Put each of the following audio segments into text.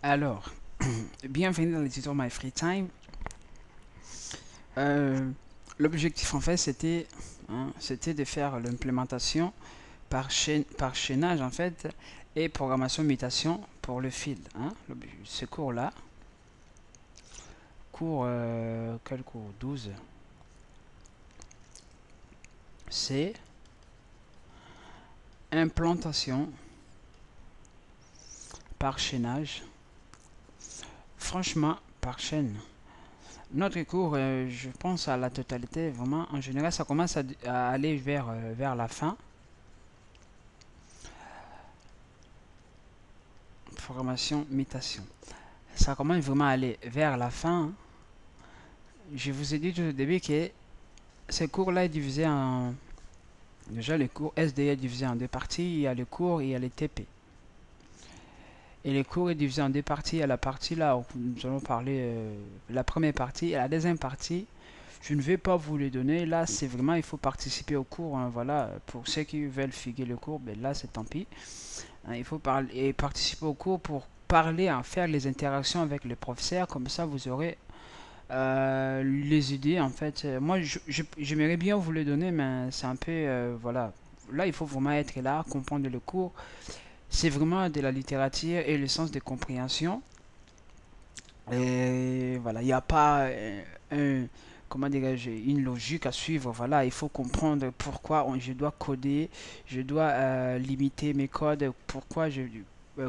Alors, bienvenue dans le tuto My Free Time. Euh, L'objectif en fait c'était de faire l'implémentation par chaînage en fait et programmation mutation pour le fil. Ce cours-là, quel cours 12, c'est implantation par chaînage. Franchement, par chaîne. Notre cours, je pense à la totalité, vraiment, en général, ça commence à aller vers la fin. Programmation, mutation. Ça commence vraiment à aller vers la fin. Je vous ai dit tout au début que ce cours-là est divisé en... Déjà, le cours SD est divisé en deux parties. Il y a le cours et il y a les TP. Et le cours est divisé en deux parties. Il y a la partie là où nous allons parler, la première partie et la deuxième partie. Je ne vais pas vous les donner. Là, c'est vraiment, il faut participer au cours. Voilà, pour ceux qui veulent figurer le cours, ben là, c'est tant pis. Il faut parler et participer au cours pour parler, faire les interactions avec le professeur. Comme ça, vous aurez les idées. En fait, moi, j'aimerais bien vous les donner, mais c'est un peu, voilà. Là, il faut vraiment être là, comprendre le cours. C'est vraiment de la littérature et le sens de compréhension. Et voilà, il n'y a pas comment dirais-je, une logique à suivre. Voilà, il faut comprendre pourquoi je dois coder, je dois limiter mes codes,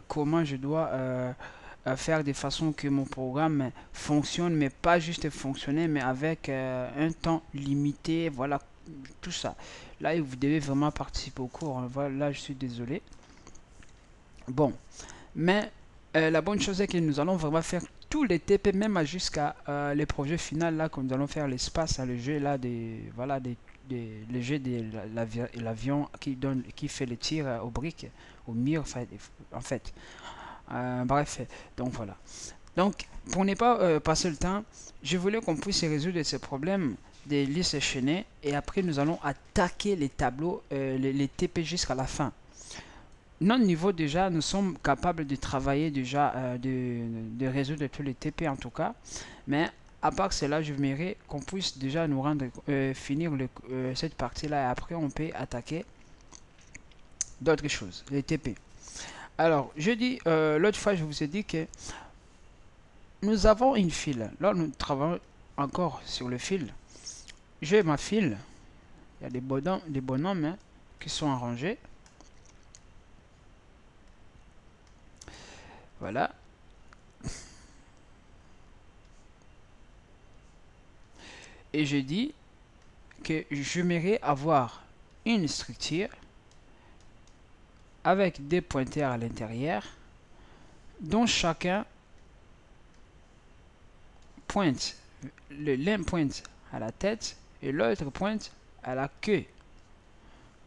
comment je dois faire de façon que mon programme fonctionne, mais pas juste fonctionner, mais avec un temps limité. Voilà, tout ça. Là, vous devez vraiment participer au cours. Voilà, là, je suis désolé. Bon, mais la bonne chose est que nous allons vraiment faire tous les TP, même jusqu'à les projets finaux là, comme nous allons faire l'espace, le jeu là, voilà, le jeu de l'avion qui fait le tir aux briques, au mur, en fait. Bref, donc voilà. Donc, pour ne pas passer le temps, je voulais qu'on puisse résoudre ce problème des listes chaînées et après nous allons attaquer les tableaux, les TP jusqu'à la fin. Notre niveau déjà, nous sommes capables de travailler déjà, de résoudre tous les TP en tout cas. Mais à part cela, je voudrais qu'on puisse déjà nous rendre, finir cette partie-là et après on peut attaquer d'autres choses, les TP. Alors, je dis, l'autre fois je vous ai dit que nous avons une file. Là, nous travaillons encore sur le fil. J'ai ma file, il y a des bonhommes hein, qui sont arrangés. Voilà. Et je dis que j'aimerais avoir une structure avec des pointeurs à l'intérieur dont chacun pointe, l'un pointe à la tête et l'autre pointe à la queue.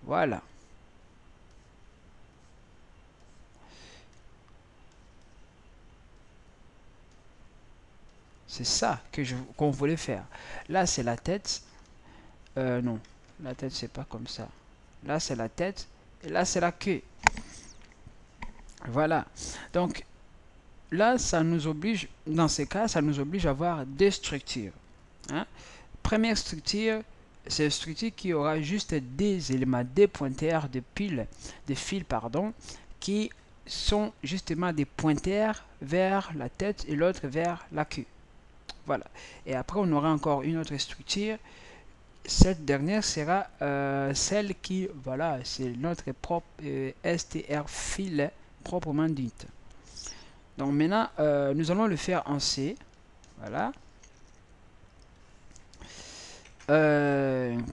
Voilà. C'est ça qu'on voulait faire. Là, c'est la tête. Non, la tête, c'est pas comme ça. Là, c'est la tête et là, c'est la queue. Voilà. Donc, là, ça nous oblige, dans ces cas, ça nous oblige à avoir deux structures. Hein? Première structure, c'est une structure qui aura juste des éléments, des pointeurs de piles, des fils, pardon, qui sont justement des pointeurs vers la tête et l'autre vers la queue. Voilà. Et après, on aura encore une autre structure. Cette dernière sera celle qui, voilà, c'est notre propre str fil proprement dite. Donc maintenant, nous allons le faire en C. Voilà.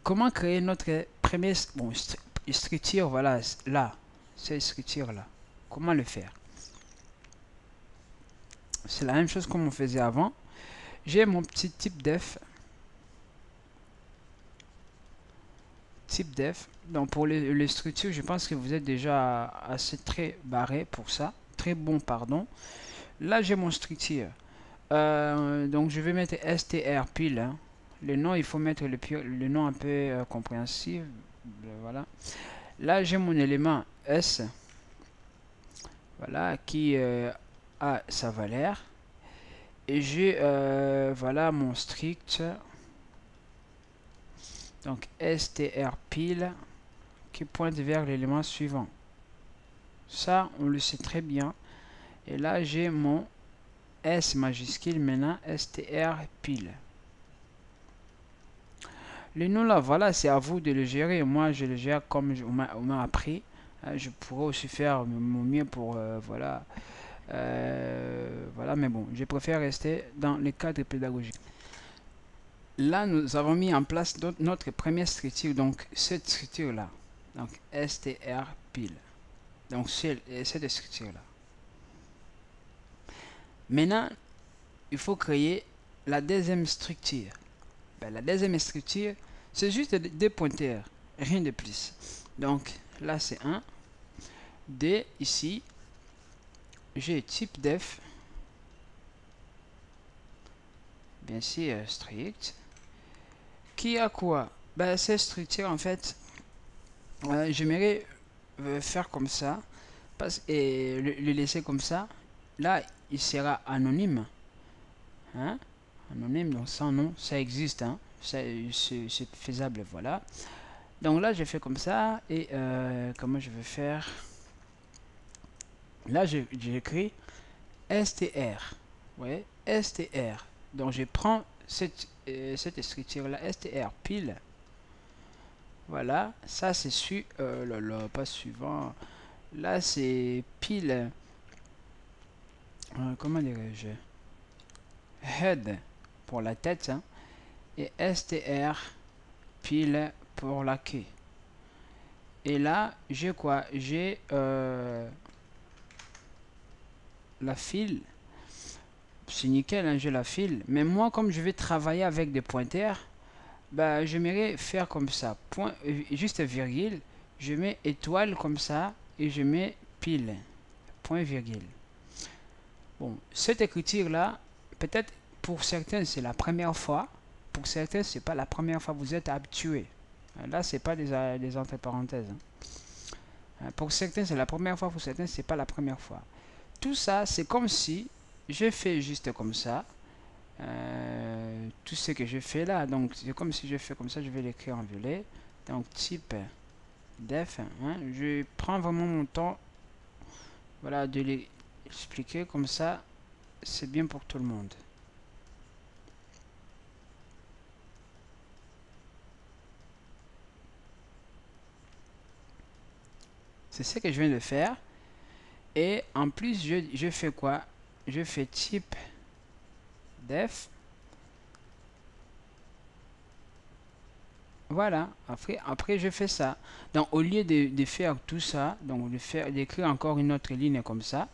Comment créer notre première structure, voilà, là, cette structure là. Comment le faire? C'est la même chose comme on faisait avant. J'ai mon petit type def. Type def. Donc pour les structures, je pense que vous êtes déjà assez très barré pour ça. Très bon, pardon. Là, j'ai mon structure. Donc je vais mettre str pile. Hein. Le nom, il faut mettre le nom un peu compréhensif. Voilà. Là, j'ai mon élément S. Voilà, qui a sa valeur. Et j'ai voilà mon strict, donc str pile qui pointe vers l'élément suivant. Ça on le sait très bien. Et là j'ai mon S majuscule, maintenant str pile. Le nom là, voilà, c'est à vous de le gérer. Moi je le gère comme on m'a appris. Je pourrais aussi faire mon mieux pour voilà. Voilà, mais bon, je préfère rester dans le cadre pédagogique. Là, nous avons mis en place notre première structure, donc cette structure-là. Donc, str pile. Donc, cette structure-là. Maintenant, il faut créer la deuxième structure. Ben, la deuxième structure, c'est juste des pointeurs, rien de plus. Donc, là, c'est 1. 2, ici, j'ai type def. Bien sûr, strict. Qui a quoi? Ben, cette structure, en fait, j'aimerais faire comme ça et le laisser comme ça. Là, il sera anonyme. Hein? Anonyme, donc sans nom, ça existe. Hein? C'est faisable, voilà. Donc là, je fais comme ça. Et comment je vais faire? Là, j'écris str. Ouais, str. Donc je prends cette structure-là, str pile. Voilà, ça c'est pas suivant. Là c'est pile. Comment dirais-je? Head pour la tête, hein, et str pile pour la queue. Et là j'ai quoi? J'ai la file. C'est nickel, hein, j'ai la file. Mais moi, comme je vais travailler avec des pointeurs, bah, j'aimerais faire comme ça. Point, juste virgule. Je mets étoile comme ça et je mets pile. Point virgule. Bon, cette écriture là, peut-être pour certains c'est la première fois. Pour certains c'est pas la première fois. Vous êtes habitué. Là c'est pas des entre parenthèses. Hein. Pour certains c'est la première fois. Pour certains c'est pas la première fois. Tout ça c'est comme si je fais juste comme ça. Tout ce que je fais là, donc c'est comme si je fais comme ça, je vais l'écrire en violet. Donc type def, hein, je prends vraiment mon temps, voilà, de l'expliquer comme ça, c'est bien pour tout le monde. C'est ce que je viens de faire. Et en plus, je fais quoi? Je fais type def. Voilà, après je fais ça. Donc au lieu de faire tout ça, donc d'écrire encore une autre ligne comme ça,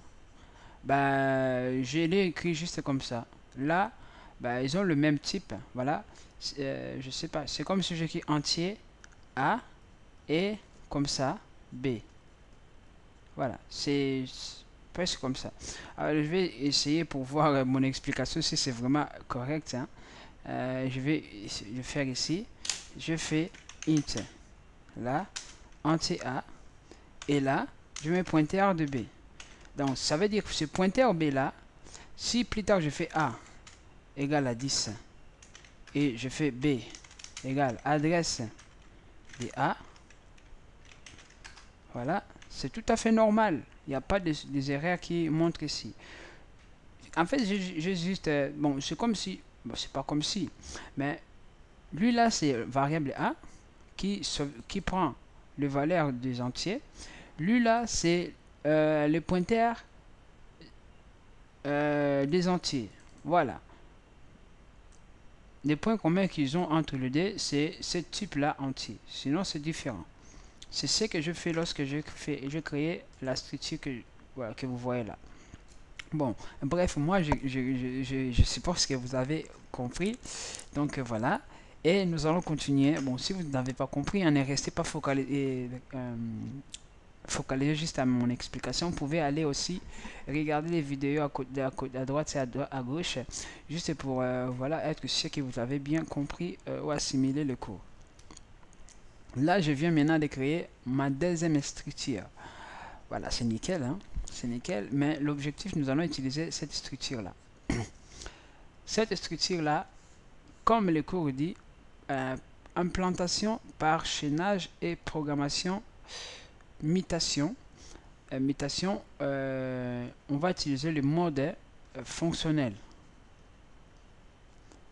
bah je l'ai écrit juste comme ça. Là, bah ils ont le même type, voilà. Je sais pas, c'est comme si j'écris entier A et comme ça B. Voilà, c'est presque comme ça. Alors je vais essayer pour voir mon explication si c'est vraiment correct. Hein. Je vais le faire ici. Je fais int là, entier A, et là, je mets pointeur de B. Donc, ça veut dire que ce pointeur B là, si plus tard je fais A égale à 10, et je fais B égale adresse de A, voilà, c'est tout à fait normal. Il n'y a pas des erreurs qui montrent ici. En fait, j'ai juste, bon, c'est comme si, bon, c'est pas comme si, mais lui là, c'est variable A qui prend les valeurs des entiers. Lui là, c'est le pointeur des entiers. Voilà. Les points communs qu'ils ont entre les deux, c'est ce type-là entier. Sinon, c'est différent. C'est ce que je fais lorsque je crée la structure voilà, que vous voyez là. Bon, bref, moi, je suppose que vous avez compris. Donc, voilà. Et nous allons continuer. Bon, si vous n'avez pas compris, on est resté pas focalisé juste à mon explication. Vous pouvez aller aussi regarder les vidéos à droite et à gauche, juste pour voilà, être sûr que vous avez bien compris ou assimilé le cours. Là, je viens maintenant de créer ma deuxième structure. Voilà, c'est nickel. Hein? c'est nickel, mais l'objectif, nous allons utiliser cette structure-là. Cette structure-là, comme le cours dit, implantation par chaînage et programmation, mutation. Mutation, on va utiliser le mode fonctionnel.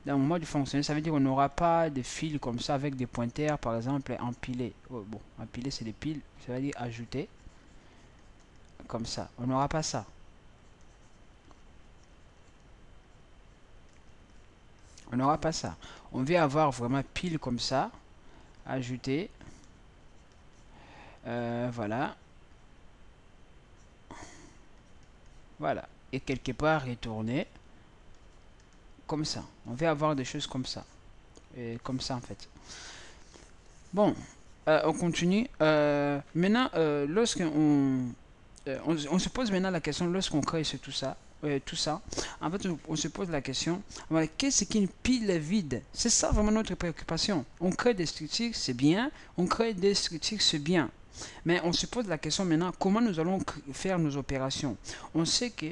Dans le mode fonctionnel, ça veut dire qu'on n'aura pas de fils comme ça avec des pointeurs, par exemple, empilés. Oh, bon, empilés, c'est des piles, ça veut dire ajouter. Comme ça, on n'aura pas ça. On n'aura pas ça. On veut avoir vraiment pile comme ça. Ajouter. Voilà. Voilà. Et quelque part retourner. Comme ça. On veut avoir des choses comme ça. Et comme ça en fait. Bon. On continue. Maintenant, lorsqu'on on se pose maintenant la question, lorsqu'on crée tout ça, en fait, on se pose la question, voilà, qu'est-ce qu'une pile vide? C'est ça vraiment notre préoccupation. On crée des structures, c'est bien. On crée des structures, c'est bien. Mais on se pose la question maintenant, comment nous allons faire nos opérations? On sait que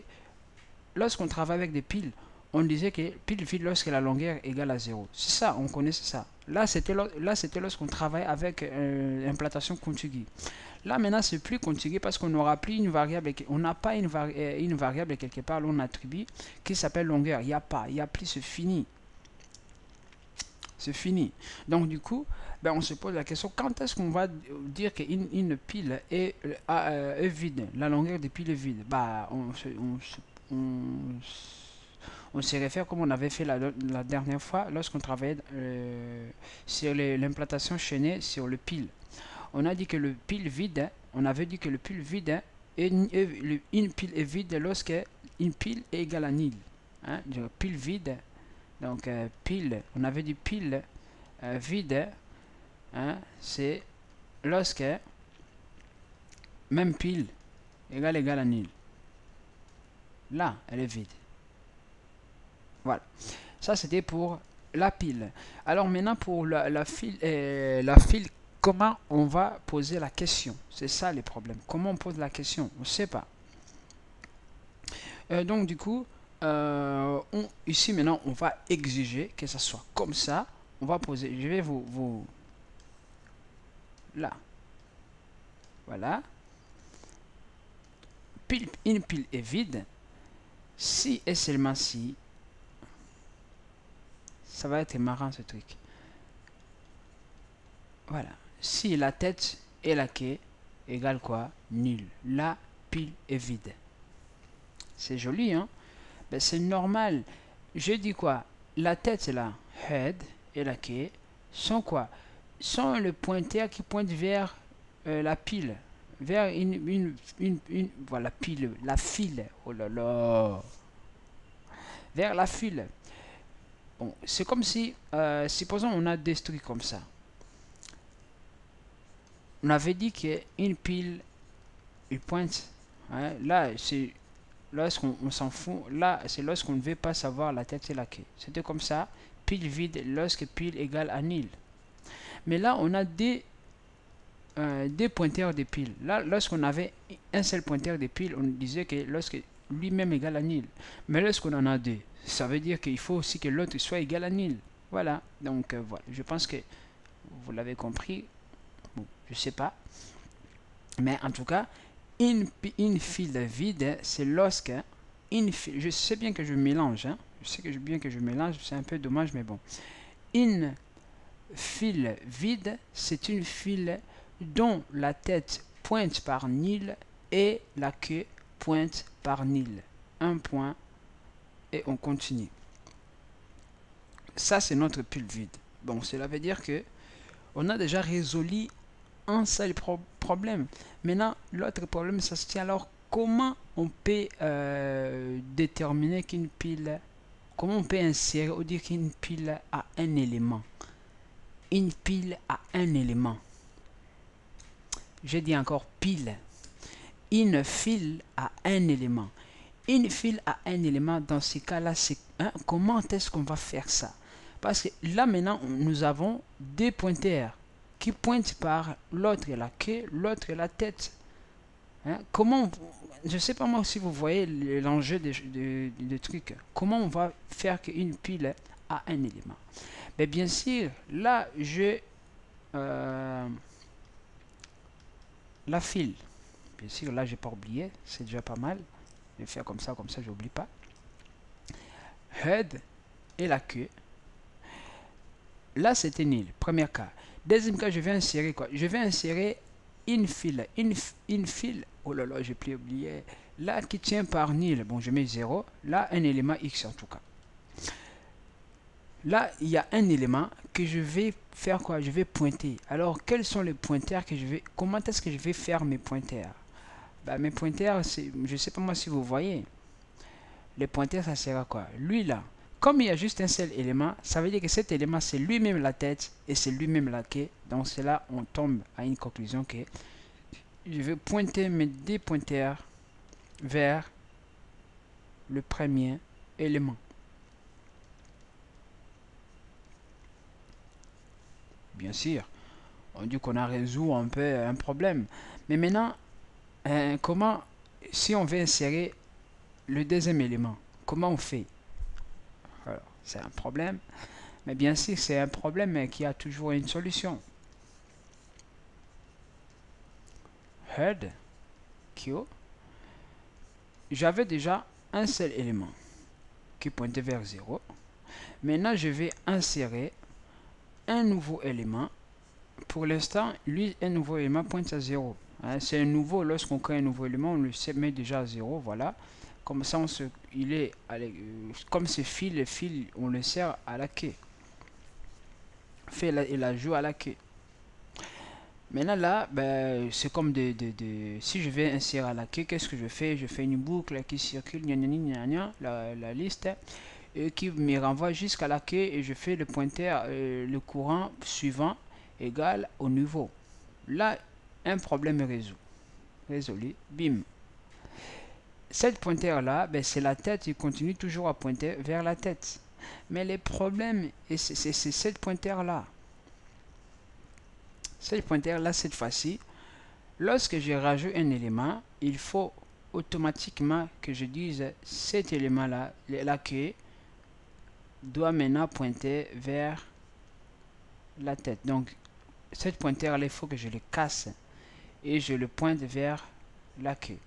lorsqu'on travaille avec des piles, on disait que pile vide lorsque la longueur est égale à 0. C'est ça, on connaissait ça. Là, c'était lorsqu'on travaille avec implantation contiguë. Là, maintenant, c'est plus contiguë parce qu'on n'aura plus une variable, on n'a pas une variable quelque part, l'on attribue, qui s'appelle longueur. Il n'y a pas, il n'y a plus, c'est fini. C'est fini. Donc, du coup, ben, on se pose la question, quand est-ce qu'on va dire qu'une pile est vide, la longueur des piles est vide? Bah, on se réfère comme on avait fait la dernière fois lorsqu'on travaillait sur l'implantation chaînée sur le pile. On a dit que le pile vide, on avait dit que le pile vide, une pile est vide lorsque une pile est égale à nil. Hein? Pile vide, donc pile, on avait dit pile vide, hein? C'est lorsque même pile égale à nil. Là, elle est vide. Voilà. Ça, c'était pour la pile. Alors maintenant, pour la file, comment on va poser la question? C'est ça le problème. Comment on pose la question? On ne sait pas. Donc, du coup, ici, maintenant, on va exiger que ça soit comme ça. On va poser, je vais vous là. Voilà. Une pile est vide. Si et seulement si, ça va être marrant ce truc. Voilà. Si la tête et la quai égale quoi? Nul. La pile est vide. C'est joli, hein? Ben, c'est normal. Je dis quoi? La tête, c'est la head et la quai sont quoi? Sont le pointeur qui pointe vers la pile. Vers voilà, pile, la file. Oh là là. Vers la file. Bon, c'est comme si, supposons on a des trucs comme ça. On avait dit qu'une pile, il pointe. Hein, là, c'est lorsqu'on s'en fout. Là, c'est lorsqu'on ne veut pas savoir la tête et la queue. C'était comme ça. Pile vide lorsque pile égale à nil. Mais là, on a des pointeurs de pile. Là, lorsqu'on avait un seul pointeur de pile, on disait que lorsque lui-même égale à nil. Mais lorsqu'on en a deux, ça veut dire qu'il faut aussi que l'autre soit égal à nil. Voilà. Donc, voilà. Je pense que vous l'avez compris. Bon, je sais pas. Mais en tout cas, une file vide, c'est lorsque je sais bien que je mélange. Hein, je sais bien que je mélange. C'est un peu dommage, mais bon. Une file vide, c'est une file dont la tête pointe par nil et la queue pointe par nil. Un point et on continue. Ça, c'est notre pile vide. Bon, cela veut dire que on a déjà résolu un seul problème. Maintenant, l'autre problème, ça se tient alors comment on peut déterminer qu'une pile, comment on peut insérer ou dire qu'une pile a un élément. Une pile a un élément. Je dis encore pile. Une file a un élément. Une file a un élément. Dans ce cas-là, c'est comment est-ce qu'on va faire ça? Parce que là maintenant, nous avons deux pointeurs qui pointent par l'autre et la queue, l'autre et la tête. Hein. Comment, je sais pas moi si vous voyez l'enjeu de truc. Comment on va faire qu'une pile a un élément? Mais bien sûr, là, je la file. Bien sûr, là, j'ai pas oublié. C'est déjà pas mal. Je vais faire comme ça, j'oublie pas. Head et la queue. Là, c'était nil. Premier cas. Deuxième cas, je vais insérer quoi? Je vais insérer une file. Une file. Oh là là, j'ai plus oublié. Là, qui tient par nil. Bon, je mets 0. Là, un élément X en tout cas. Là, il y a un élément que je vais faire quoi? Je vais pointer. Alors, quels sont les pointeurs que je vais... Comment est-ce que je vais faire mes pointeurs? Bah, mes pointeurs, je sais pas moi si vous voyez. Les pointeurs, ça sert à quoi? Lui, là, comme il y a juste un seul élément, ça veut dire que cet élément, c'est lui-même la tête et c'est lui-même la queue. Donc, c'est là on tombe à une conclusion que je vais pointer mes deux pointeurs vers le premier élément. Bien sûr, on dit qu'on a résolu un peu un problème. Mais maintenant, comment, si on veut insérer le deuxième élément, comment on fait? Alors, c'est un problème. Mais bien sûr, c'est un problème qui a toujours une solution. Head, Q. J'avais déjà un seul élément qui pointait vers 0. Maintenant, je vais insérer un nouveau élément. Pour l'instant, lui, un nouveau élément pointe à 0. Hein, c'est un nouveau, lorsqu'on crée un nouveau élément, on le met déjà à 0. Voilà. Comme ça, il est, comme c'est fil, le fil, on le sert à la queue. Il la joue à la queue. Maintenant là, ben, c'est comme si je vais insérer à la queue, qu'est-ce que je fais? Je fais une boucle qui circule, la liste, et qui me renvoie jusqu'à la queue et je fais le pointeur, le courant suivant égal au nouveau. Là, un problème est résolu, bim. Cette pointeur là, ben, c'est la tête, il continue toujours à pointer vers la tête. Mais les problèmes, c'est cette pointeur là. Cette pointeur là, cette fois-ci, lorsque je rajoute un élément, il faut automatiquement que je dise cet élément là, la queue, doit maintenant pointer vers la tête. Donc, cette pointeur là, il faut que je le casse et je le pointe vers la queue.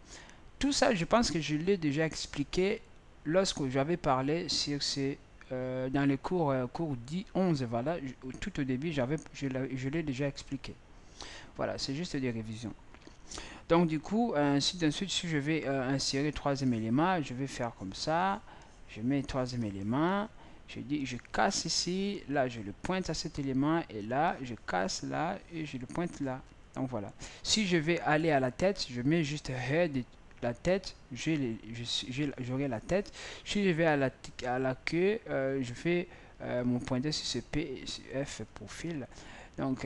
Tout ça, je pense que je l'ai déjà expliqué lorsque j'avais parlé sur ces dans le cours 10, 11, voilà, tout au début, je l'ai déjà expliqué. Voilà, c'est juste des révisions. Donc du coup, ainsi de suite, si je vais insérer le troisième élément, je vais faire comme ça. Je mets le troisième élément. Je dis, je casse ici. Là, je le pointe à cet élément. Et là, je casse là et je le pointe là. Donc voilà. Si je vais aller à la tête, je mets juste head, la tête. J'aurai la tête. Si je vais à la queue, je fais mon pointeur sur ce P, sur F pour fil. Donc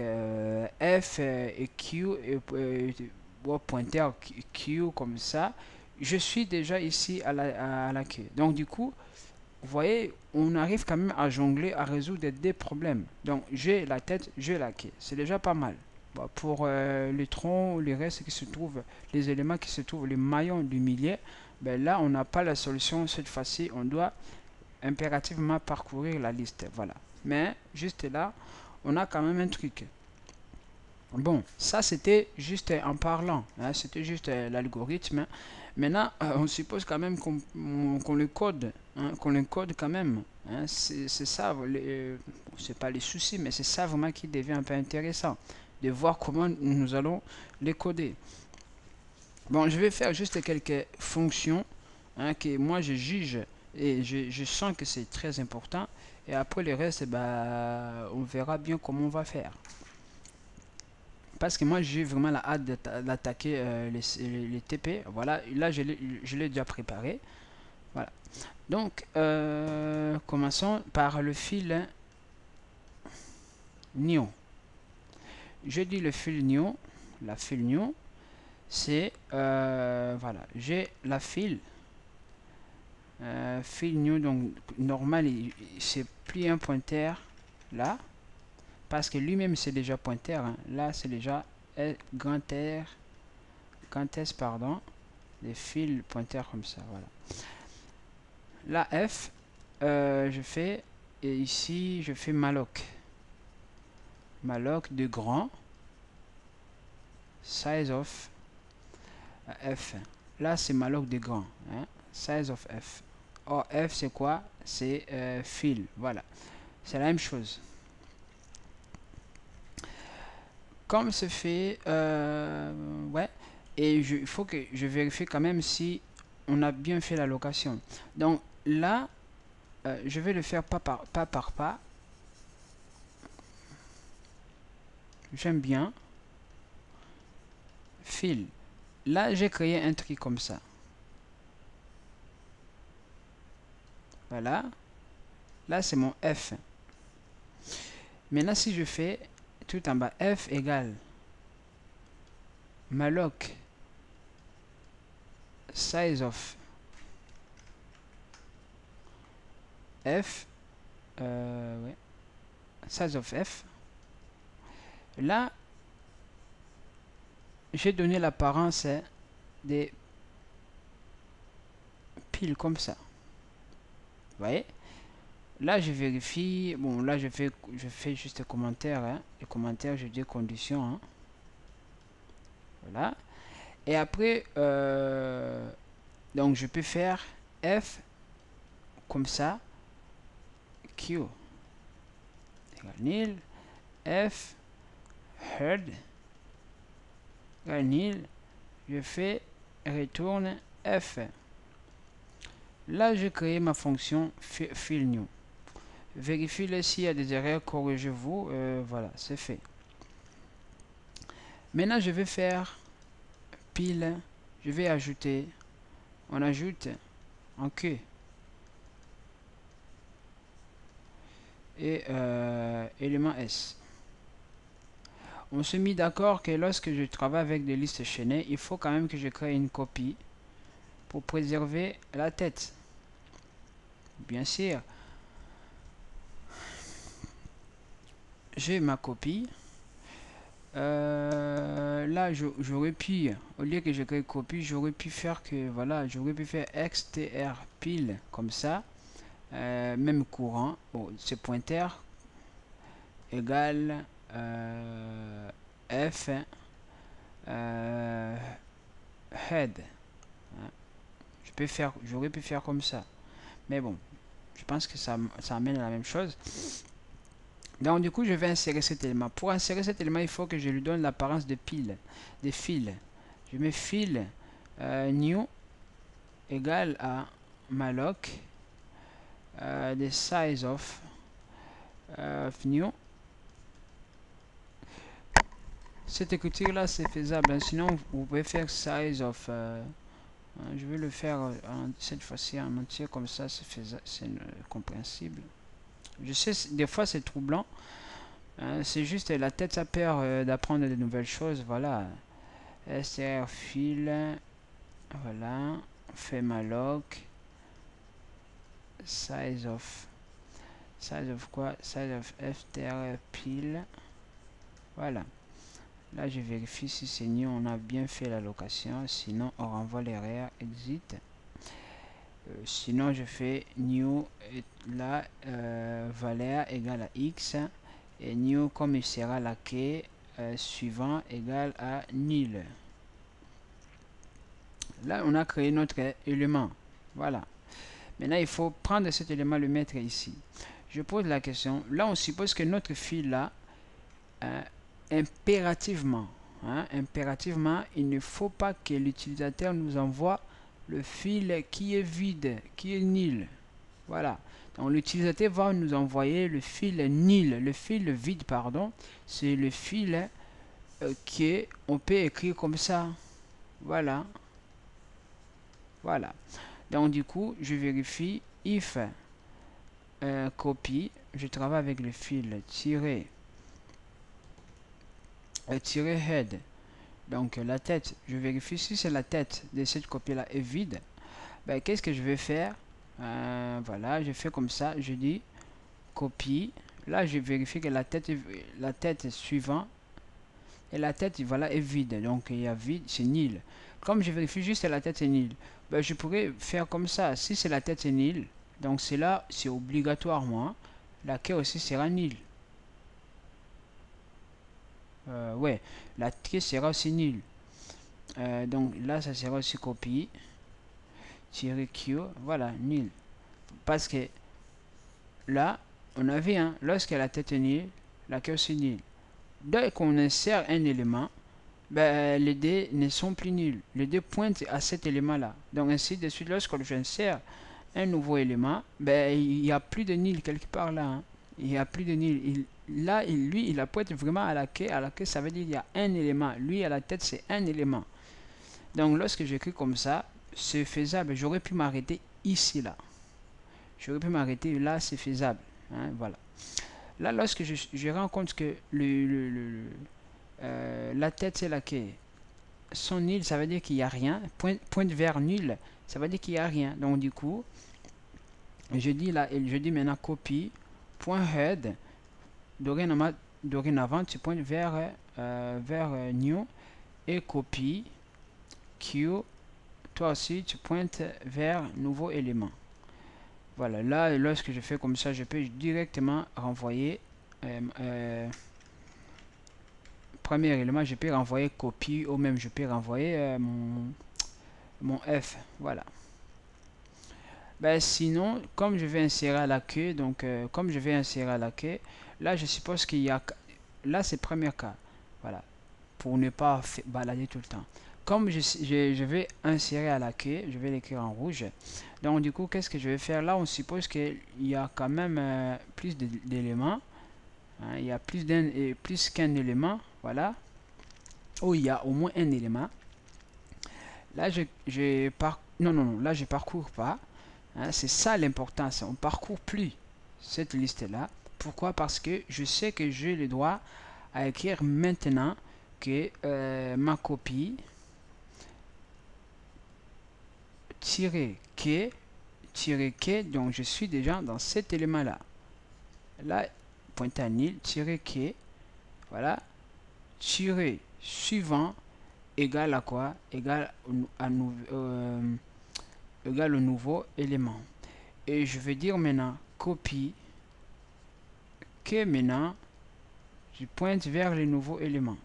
F et Q et pointeur Q comme ça, je suis déjà ici à la queue. Donc du coup, vous voyez, on arrive quand même à jongler, à résoudre des problèmes. Donc j'ai la tête, j'ai la queue. C'est déjà pas mal. Bon, pour les troncs, les restes qui se trouvent, les éléments qui se trouvent, les maillons du milieu, ben là, on n'a pas la solution cette fois-ci. On doit impérativement parcourir la liste. Voilà. Mais juste là, on a quand même un truc. Bon, ça c'était juste en parlant, hein, c'était juste l'algorithme. Maintenant, on suppose quand même qu'on le code, hein, qu'on le code quand même. Hein, c'est ça, c'est pas les soucis, mais c'est ça vraiment qui devient un peu intéressant, de voir comment nous allons les coder. Bon, je vais faire juste quelques fonctions hein, que moi je juge et je sens que c'est très important. Et après le reste, bah, on verra bien comment on va faire. Parce que moi j'ai vraiment la hâte d'attaquer les TP. Voilà, là je l'ai déjà préparé. Voilà. Donc commençons par le fil Neo. Je dis le fil Neo. La fil Neo, c'est voilà, j'ai la fil fil Neo, donc normal, c'est plus un pointeur là. Parce que lui-même c'est déjà pointeur. Hein. Là c'est déjà grand R quand est-ce, pardon, des fils pointeurs comme ça, voilà. La F, je fais, et ici, je fais malloc. Malloc de grand, size of F. Là, c'est malloc de grand, hein, size of F. Or, F, c'est quoi? C'est fil, voilà. C'est la même chose. Comme c'est fait, ouais, et il faut que je vérifie quand même si on a bien fait la location. Donc là, je vais le faire pas par pas. J'aime bien. Fil. Là, j'ai créé un truc comme ça. Voilà. Là, c'est mon F. Maintenant, si je fais tout en bas, F égale malloc size of F, ouais, size of F. Là, j'ai donné l'apparence des piles comme ça. Vous voyez? Là, je vérifie. Bon, là, je fais juste commentaire. Hein. Les commentaires, je dis conditions. Hein. Voilà. Et après, donc, je peux faire F comme ça. Q égale nil. F head égale nil. Je fais retourne F. Là, j'ai créé ma fonction fill new. Vérifiez-le s'il y a des erreurs, corrigez-vous. Voilà, c'est fait. Maintenant, je vais faire pile. Je vais ajouter. On ajoute en Q. Et élément S. On se mit d'accord que lorsque je travaille avec des listes chaînées, il faut quand même que je crée une copie pour préserver la tête. Bien sûr, j'ai ma copie. Là, j'aurais pu, au lieu que je crée copie, j'aurais pu faire que, voilà, j'aurais pu faire xtr pile comme ça, même courant. Bon, ce pointeur égale f head. J'aurais pu faire comme ça, mais bon, je pense que ça amène à la même chose. Donc du coup, je vais insérer cet élément. Pour insérer cet élément, il faut que je lui donne l'apparence de pile, des fils. Je mets fil new égale à malloc the size of new. Cette écriture là, c'est faisable. Hein. Sinon, vous pouvez faire size of. Je vais le faire cette fois-ci en entier comme ça, c'est faisable, c'est compréhensible. Je sais, des fois c'est troublant. C'est juste la tête ça perd d'apprendre de nouvelles choses. Voilà. str fil. Voilà. Fait malloc. Size of. Size of quoi? Size of ftr pile. Voilà. Là, je vérifie si c'est new. On a bien fait la location. Sinon, on renvoie l'erreur. Exit. Sinon, je fais new. Et là, valeur égale à x. Et new, comme il sera la clé suivant égale à nil. Là, on a créé notre élément. Voilà. Maintenant, il faut prendre cet élément, le mettre ici. Je pose la question. Là, on suppose que notre fil là, impérativement, il ne faut pas que l'utilisateur nous envoie le fil qui est vide, qui est nil. Voilà. Donc, l'utilisateur va nous envoyer le fil nil, le fil vide, pardon. C'est le fil qu'on peut écrire comme ça. Voilà. Voilà. Donc, du coup, je vérifie if copy. Je travaille avec le fil tiré head. Donc la tête, je vérifie si c'est la tête de cette copie là est vide. Ben, qu'est-ce que je vais faire? Voilà, je fais comme ça, je dis copie. Là, je vérifie que la tête suivante et la tête, voilà, est vide. Donc il y a vide, c'est nil. Comme je vérifie juste la tête est nil, ben, je pourrais faire comme ça. Si c'est la tête est nil, donc c'est là, c'est obligatoirement, la queue aussi sera nil. Ouais, la queue sera aussi nil. Donc là, ça sera aussi copie, tirer Q, voilà, nil. Parce que là, on a vu, hein, lorsque la tête est nulle, la queue c'est nul. Dès qu'on insère un élément, ben, les dés ne sont plus nuls. Les dés pointent à cet élément-là. Donc ainsi de suite, lorsque j'insère un nouveau élément, ben, il n'y a plus de nil quelque part là. Hein. Il n'y a plus de nil. Là, lui, il appointe vraiment à la queue. À la queue, ça veut dire qu'il y a un élément. Lui, à la tête, c'est un élément. Donc lorsque j'écris comme ça, c'est faisable. J'aurais pu m'arrêter ici, là. J'aurais pu m'arrêter là, c'est faisable. Hein, voilà. Là, lorsque je rends compte que la tête c'est la queue sont nuls, ça veut dire qu'il n'y a rien. Pointe vers nul, ça veut dire qu'il n'y a rien. Donc du coup, je dis là, je dis maintenant copie, point head, dorénavant tu pointes vers, new et copie, q, toi aussi tu pointes vers nouveau élément. Voilà, là, lorsque je fais comme ça, je peux directement renvoyer premier élément, je peux renvoyer copie ou même je peux renvoyer mon F. Voilà. Ben, sinon, comme je vais insérer à la queue, donc comme je vais insérer à la queue, là, je suppose qu'il y a... Là, c'est le premier cas. Voilà. Pour ne pas balader tout le temps. Comme je vais insérer à la queue, je vais l'écrire en rouge. Donc, du coup, qu'est-ce que je vais faire? Là, on suppose qu'il y a quand même plus d'éléments. Hein, il y a plus qu'un élément. Voilà. Où il y a au moins un élément. Là, non, là, je parcours pas. Hein, c'est ça l'importance. On ne parcourt plus cette liste-là. Pourquoi? Parce que je sais que j'ai le droit à écrire maintenant que ma copie -que, donc je suis déjà dans cet élément-là. Là, pointe à nil, -que, voilà, tirer suivant égale à quoi? Égale égale au nouveau élément. Et je vais dire maintenant copie que maintenant je pointe vers le nouveau élément.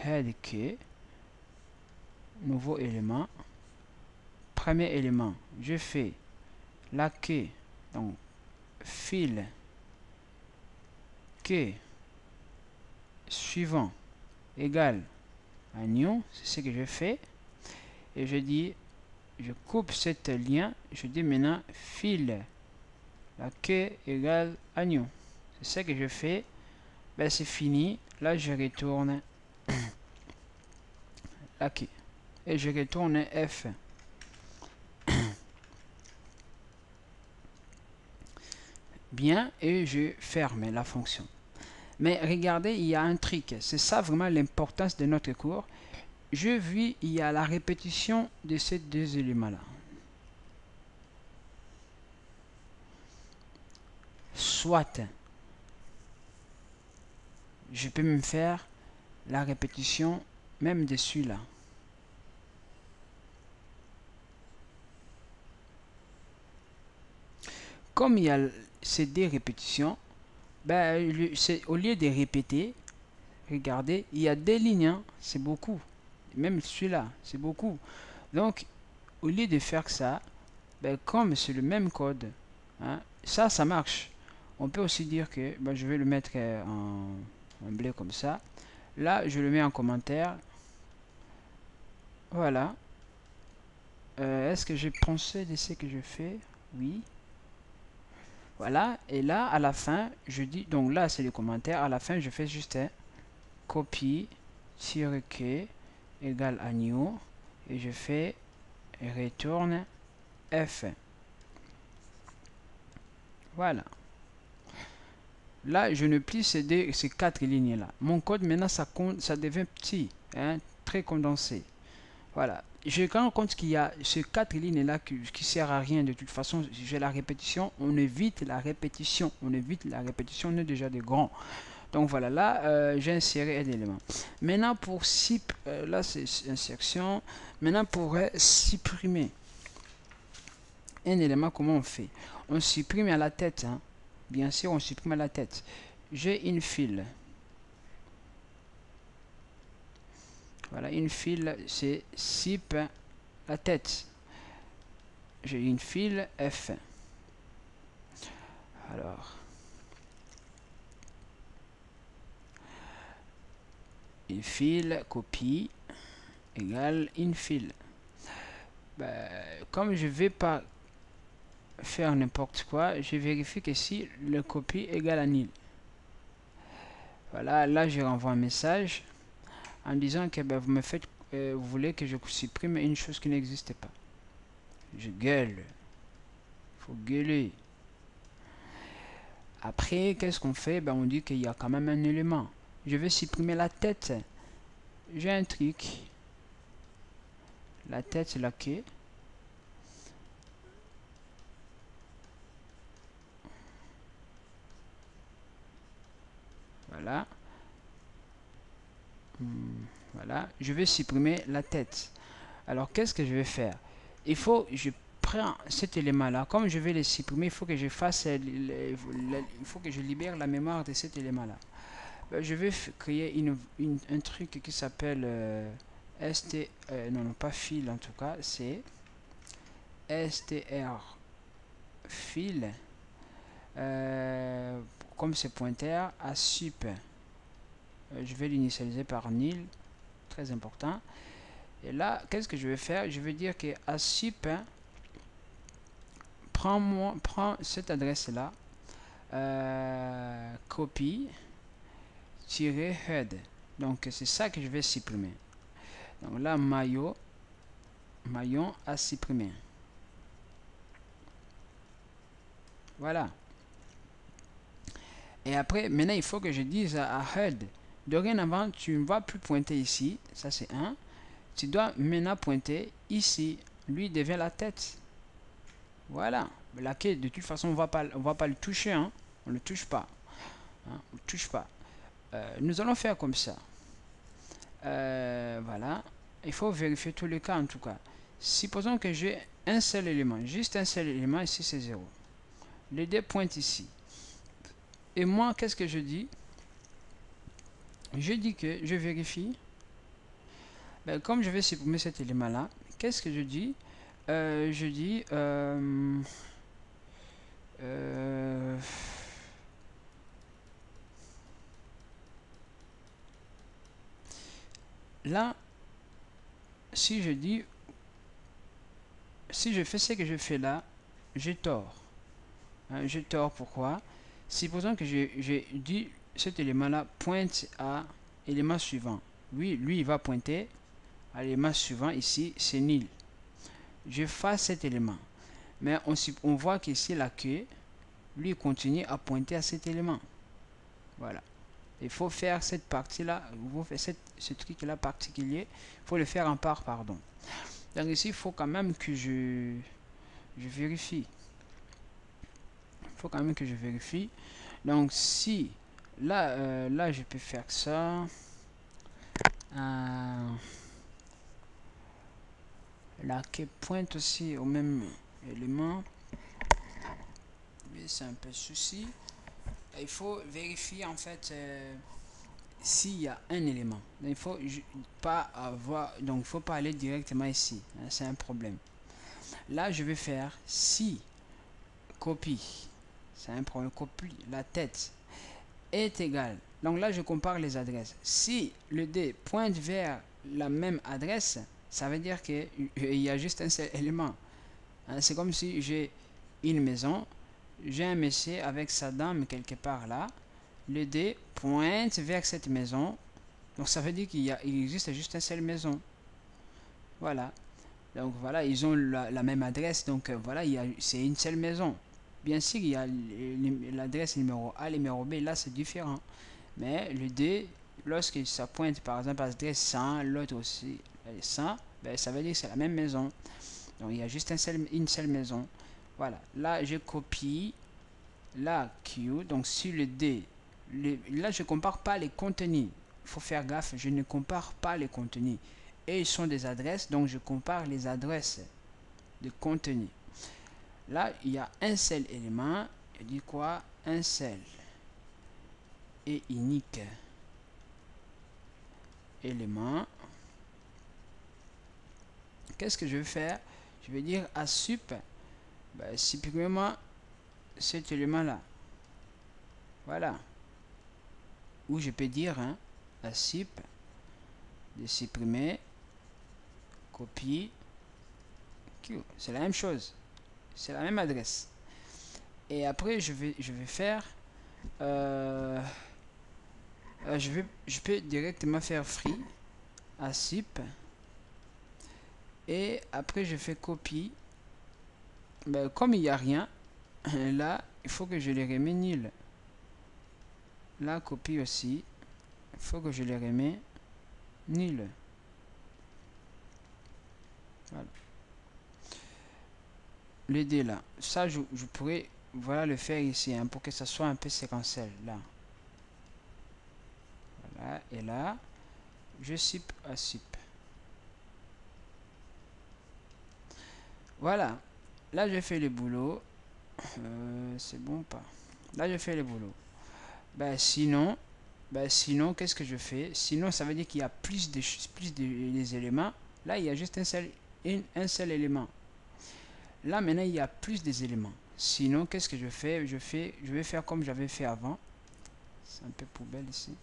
Head que, nouveau élément, premier élément, je fais la queue, donc fil que suivant égale à new, c'est ce que je fais, et je dis, je coupe cette lien, je dis maintenant fil la queue égale à new, c'est ce que je fais, ben c'est fini, là je retourne la queue, et je retourne F. Bien, et je ferme la fonction. Mais regardez, il y a un trick. C'est ça vraiment l'importance de notre cours. Je vis, il y a la répétition de ces deux éléments-là. Soit, je peux même faire la répétition même de celui-là. Comme il y a ces deux répétitions, ben, au lieu de répéter, regardez, il y a des lignes, hein, c'est beaucoup. Même celui-là, c'est beaucoup. Donc, au lieu de faire ça, ben, comme c'est le même code, hein, ça marche. On peut aussi dire que ben, je vais le mettre en bleu comme ça. Là, je le mets en commentaire. Voilà. Est-ce que j'ai pensé de ce que je fais? Oui. Voilà. Et là, à la fin, je dis, donc là, c'est le commentaire. À la fin, je fais juste un copie, -que égale à new. Et je fais retourne F. Voilà. Là, je ne plie ces quatre lignes-là. Mon code, maintenant, ça devient petit, hein, très condensé. Voilà. je rends compte qu'il y a ces 4 lignes là qui sert à rien de toute façon. J'ai la répétition, on évite la répétition, on est déjà des grands. Donc voilà, là j'ai inséré un élément. Maintenant pour là c'est insertion. Maintenant pour supprimer un élément, comment on fait? On supprime à la tête, hein. Bien sûr on supprime à la tête. J'ai une file. Voilà, une file, c'est sip la tête. J'ai une file F. Alors, une file copie égale une file. Ben, comme je vais pas faire n'importe quoi, je vérifie que si le copie égale à nil. Voilà, là je renvoie un message en disant que ben, vous voulez que je supprime une chose qui n'existe pas. Je gueule. Faut gueuler. Après, qu'est-ce qu'on fait? Ben, on dit qu'il y a quand même un élément. Je vais supprimer la tête. J'ai un truc. La tête, c'est la queue. Voilà. Voilà. Je vais supprimer la tête. Alors, qu'est-ce que je vais faire? Je prends cet élément-là. Comme je vais le supprimer, il faut que je fasse, il faut que je libère la mémoire de cet élément-là. Je vais créer un truc qui s'appelle non, pas fil en tout cas, c'est str fil. Comme c'est pointeur à sup. Je vais l'initialiser par nil, très important. Et là, qu'est-ce que je vais faire? Je vais dire que à sup, prends cette adresse là, copie head. Donc c'est ça que je vais supprimer. Donc là, maillon à supprimer. Voilà. Et après, maintenant, il faut que je dise à head, dorénavant, tu ne vas plus pointer ici. Ça, c'est 1. Tu dois maintenant pointer ici. Lui devient la tête. Voilà. La queue, de toute façon, on va pas le toucher. Hein. On ne le touche pas. Hein. On ne touche pas. Nous allons faire comme ça. Voilà. Il faut vérifier tous les cas, en tout cas. Supposons que j'ai un seul élément. Juste un seul élément. Ici, c'est 0. Les deux pointent ici. Et moi, qu'est-ce que je dis? Je dis que je vérifie. Ben, comme je vais supprimer cet élément-là, qu'est-ce que je dis? Je dis... là, si je dis... Si je fais ce que je fais là, j'ai tort. Hein, j'ai tort, pourquoi? Supposons que j'ai dit cet élément-là pointe à l'élément suivant. Oui, lui, il va pointer à l'élément suivant. Ici, c'est nil. Je fasse cet élément. Mais on voit qu'ici, la queue, lui, continue à pointer à cet élément. Voilà. Il faut faire cette partie-là, vous faites ce truc-là particulier, il faut le faire en part, pardon. Donc ici, il faut quand même que je vérifie. Il faut quand même que je vérifie. Donc si, là, là je peux faire ça. Là, qui pointe aussi au même élément. Mais c'est un peu souci. Il faut vérifier en fait s'il y a un élément. Donc, il faut pas avoir, donc il faut pas aller directement ici. Hein, c'est un problème. Là, je vais faire si copie. C'est un problème. Copie la tête est égal. Donc là, je compare les adresses. Si le D pointe vers la même adresse, ça veut dire qu'il y a juste un seul élément. Hein, c'est comme si j'ai une maison, j'ai un monsieur avec sa dame quelque part là. Le D pointe vers cette maison. Donc ça veut dire qu'il existe juste une seule maison. Voilà. Donc voilà, ils ont la même adresse. Donc voilà, c'est une seule maison. Bien sûr, il y a l'adresse numéro A, numéro B. Là, c'est différent. Mais le D, lorsque ça pointe par exemple à l'adresse 100, l'autre aussi 100, ben, ça veut dire que c'est la même maison. Donc il y a juste une seule maison. Voilà, là je copie la Q, donc sur le D, là je compare pas les contenus. Il faut faire gaffe, je ne compare pas les contenus. Et ils sont des adresses, donc je compare les adresses de contenu. Là, il y a un seul élément, je dis quoi? Un seul et unique élément. Qu'est-ce que je vais faire? Je vais dire à sup, ben, supprime-moi cet élément-là. Voilà. Ou je peux dire hein, à sup de supprimer, copie, Q. C'est la même chose. C'est la même adresse. Et après, je vais faire... je peux directement faire free à sup. Et après, je fais copie. Ben, comme il n'y a rien, là, il faut que je les remets nul. Là, copie aussi. Il faut que je les remets nul. Voilà. Le D là. Ça, je pourrais voilà, le faire ici hein, pour que ça soit un peu séquentiel. Là. Voilà. Et là, je sup à sup. Voilà. Là, je fais le boulot. C'est bon pas. Là, je fais le boulot. Ben, sinon, qu'est-ce que je fais? Sinon, ça veut dire qu'il y a plus des éléments. Là, il y a juste un seul élément. Là, maintenant, il y a plus des éléments. Sinon, qu'est-ce que je fais? Je vais faire comme j'avais fait avant. C'est un peu poubelle ici.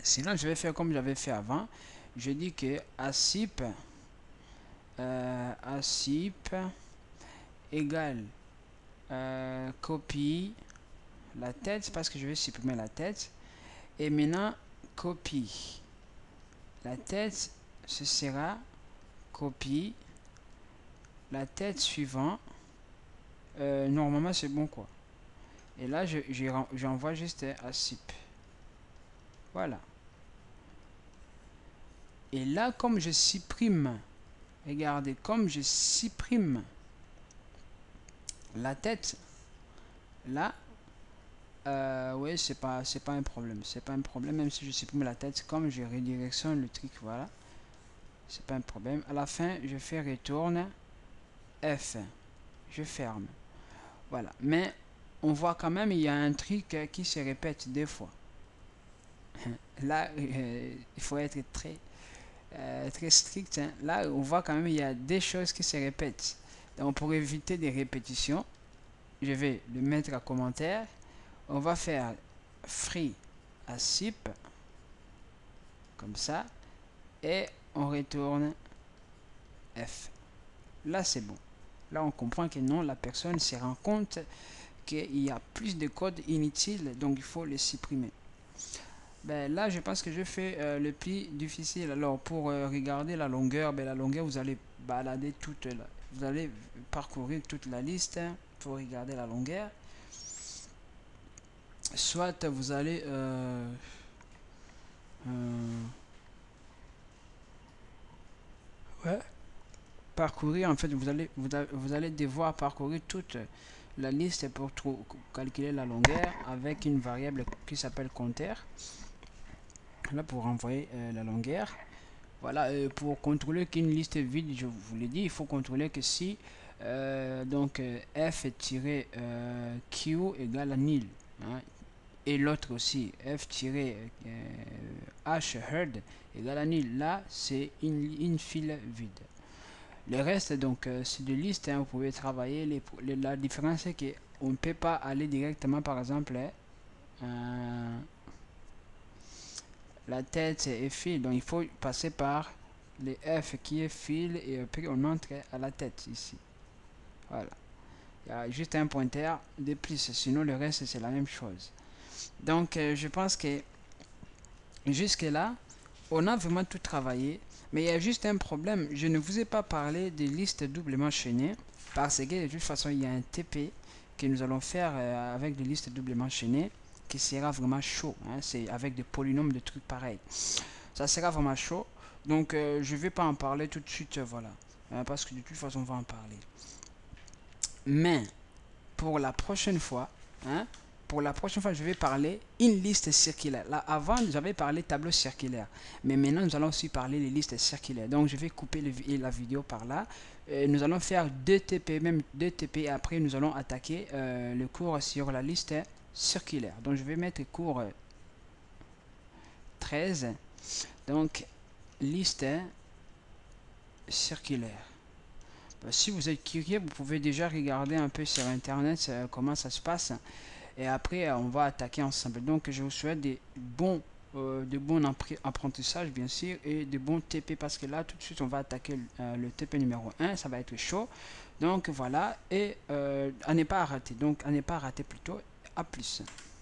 Sinon, je vais faire comme j'avais fait avant. Je dis que asip égale copie la tête parce que je vais supprimer la tête. Et maintenant, copie la tête, ce sera copie la tête suivant. Normalement, c'est bon quoi. Et là, j'envoie juste à SIP. Voilà. Et là, comme je supprime, regardez, comme je supprime la tête, là, oui, c'est pas un problème. C'est pas un problème, même si je supprime la tête, comme je redirectionne le truc, voilà. C'est pas un problème. À la fin, je fais retourne F. Je ferme. Voilà. Mais on voit quand même, il y a un truc qui se répète des fois. Là, il faut être très strict. Hein. Là, on voit quand même, il y a des choses qui se répètent. Donc, pour éviter des répétitions, je vais le mettre à commentaire. On va faire free à SIP. Comme ça. Et on retourne F. Là, c'est bon. Là, on comprend que non, la personne se rend compte qu'il y a plus de code inutile, donc il faut le supprimer. Ben, là, je pense que je fais le plus difficile. Alors, pour regarder la longueur, ben, la longueur, vous allez balader vous allez parcourir toute la liste pour regarder la longueur. Soit vous allez ouais, parcourir, en fait, vous allez devoir parcourir toute la liste pour calculer la longueur avec une variable qui s'appelle compteur. Là, pour envoyer la longueur. Voilà, pour contrôler qu'une liste est vide, je vous l'ai dit, il faut contrôler que si donc f-q égale à nil. Hein, et l'autre aussi, f-h head égale à nil. Là, c'est une file vide. Le reste, donc, c'est de liste. Hein, vous pouvez travailler. La différence, c'est qu'on ne peut pas aller directement, par exemple, la tête est fil, donc il faut passer par les F qui est fil et puis on entre à la tête ici. Voilà. Il y a juste un pointeur de plus, sinon le reste c'est la même chose. Donc je pense que jusque là, on a vraiment tout travaillé, mais il y a juste un problème. Je ne vous ai pas parlé des listes doublement chaînées parce que de toute façon il y a un TP que nous allons faire avec des listes doublement chaînées qui sera vraiment chaud, hein. C'est avec des polynômes, de trucs pareils. Ça sera vraiment chaud. Donc, je vais pas en parler tout de suite, voilà. Parce que de toute façon, on va en parler. Mais, pour la prochaine fois, hein, je vais parler une liste circulaire. Là, avant, j'avais parlé tableau circulaire. Mais maintenant, nous allons aussi parler les listes circulaires. Donc, je vais couper la vidéo par là. Nous allons faire 2 TP, même 2 TP. Et après, nous allons attaquer le cours sur la liste circulaire. Donc, je vais mettre cours 13. Donc, liste circulaire. Si vous êtes curieux, vous pouvez déjà regarder un peu sur internet comment ça se passe. Et après, on va attaquer ensemble. Donc, je vous souhaite de bons apprentissages, bien sûr, et de bons TP, parce que là, tout de suite, on va attaquer le TP numéro 1. Ça va être chaud. Donc, voilà. Et à ne pas rater. Donc, à ne pas rater plutôt. À plus.